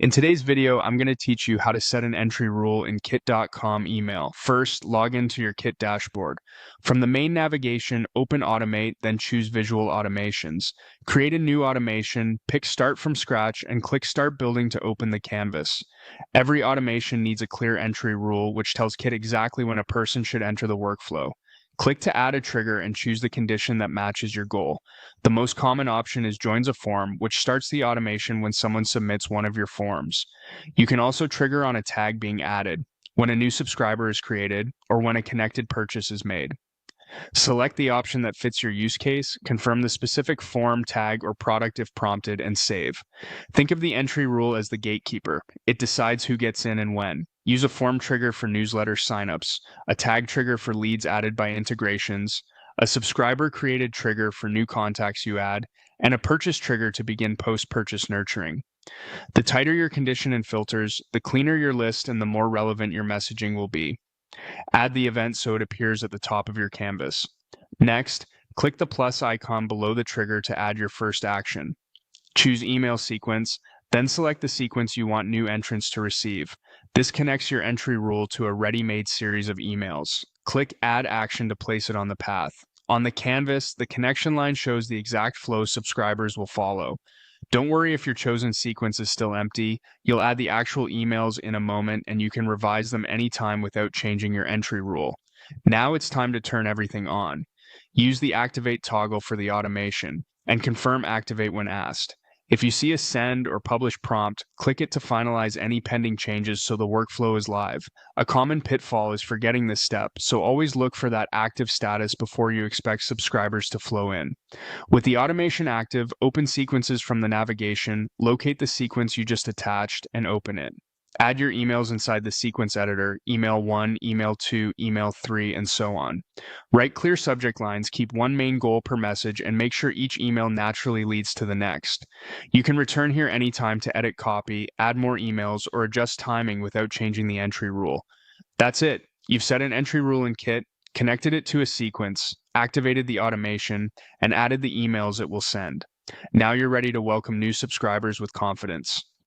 In today's video, I'm going to teach you how to set an entry rule in Kit.com email. First, log into your Kit dashboard. From the main navigation, open Automate, then choose Visual Automations. Create a new automation, pick Start from Scratch, and click Start Building to open the canvas. Every automation needs a clear entry rule, which tells Kit exactly when a person should enter the workflow. Click to add a trigger and choose the condition that matches your goal. The most common option is joins a form, which starts the automation when someone submits one of your forms. You can also trigger on a tag being added, when a new subscriber is created, or when a connected purchase is made. Select the option that fits your use case, confirm the specific form, tag, or product if prompted, and save. Think of the entry rule as the gatekeeper. It decides who gets in and when. Use a form trigger for newsletter signups, a tag trigger for leads added by integrations, a subscriber created trigger for new contacts you add, and a purchase trigger to begin post-purchase nurturing. The tighter your condition and filters, the cleaner your list and the more relevant your messaging will be. Add the event so it appears at the top of your canvas. Next, click the plus icon below the trigger to add your first action. Choose email sequence, then select the sequence you want new entrants to receive. This connects your entry rule to a ready-made series of emails. Click Add Action to place it on the path. On the canvas, the connection line shows the exact flow subscribers will follow. Don't worry if your chosen sequence is still empty. You'll add the actual emails in a moment and you can revise them anytime without changing your entry rule. Now it's time to turn everything on. Use the Activate toggle for the automation and confirm Activate when asked. If you see a send or publish prompt, click it to finalize any pending changes so the workflow is live. A common pitfall is forgetting this step, so always look for that active status before you expect subscribers to flow in. With the automation active, open sequences from the navigation, locate the sequence you just attached, and open it. Add your emails inside the sequence editor, email 1, email 2, email 3, and so on. Write clear subject lines, keep one main goal per message, and make sure each email naturally leads to the next. You can return here anytime to edit copy, add more emails, or adjust timing without changing the entry rule. That's it. You've set an entry rule in Kit, connected it to a sequence, activated the automation, and added the emails it will send. Now you're ready to welcome new subscribers with confidence.